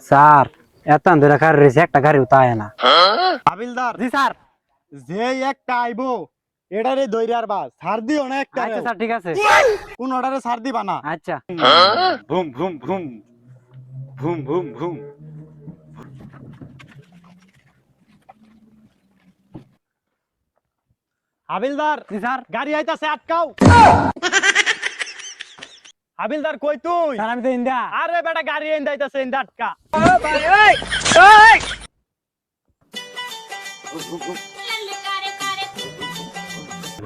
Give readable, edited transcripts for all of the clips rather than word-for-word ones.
Sir এত ধরে গাড়ি রয়েছে একটা গাড়ি উঠায় না। হাবিলদার জি স্যার। যে একটা আইবো এটারে দইরার বাস ছাড় দিও না একটা আচ্ছা স্যার ঠিক আছে। কোন অর্ডারে ছাড় দিবা না। আচ্ছা। ভুম ভুম ভুম ভুম ভুম ভুম। হাবিলদার জি স্যার। গাড়ি আইতাছে আটকাও। হাবিলদার কই তুই? স্যার আমি তো ইন্দা। আরে বেটা গাড়ি এনে আইতাছে এনে আটকা।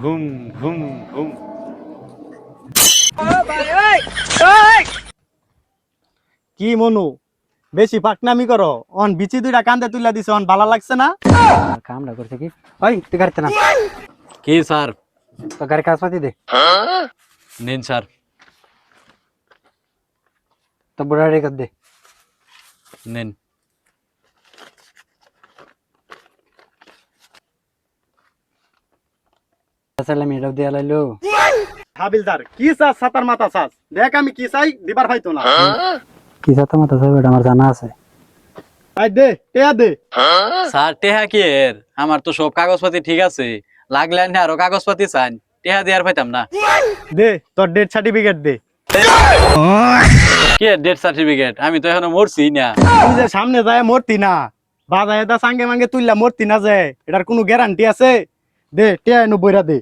ভুম ভুম ভুম। কি মনু বেশি পাকনামি করো অন বিচি দুইটা কান্দে তুইলা দিছ অন ভালো লাগছে না? কামটা করছে কি? ওই তুই গাড়িতে না। কি স্যার? তো গাড়ি কাগজপাতি দে। নিন স্যার। তো বুড়া রেখে দে। নিন। আসলে আমি এটাও দিয়ে লাইলো। হাবিলদার কি চাস সাতার মাথা চাস দেখ আমি কি চাই দিবার হয়তো না। কি সাথে মাথা সব এটা আমার জানা আছে। I they Teya they. Sir টেহা কি এর? আমার তো সব কাগজপাতি ঠিক আছে, লাগলে আপনি আরো কাগজপাতি চান, টেহা দেওয়ার পাইতাম না। দে তোর ডেথ সার্টিফিকেট দে। কি ডেথ সার্টিফিকেট? আমি তো এখনো মরছি না। তুই যে সামনে যায় মরতি না বাজায় দা সাঙ্গে মাঙ্গে তুইলা মরতি না যে এটার কোনো গ্যারান্টি আছে? দে টেয়া এনে বইরা দে।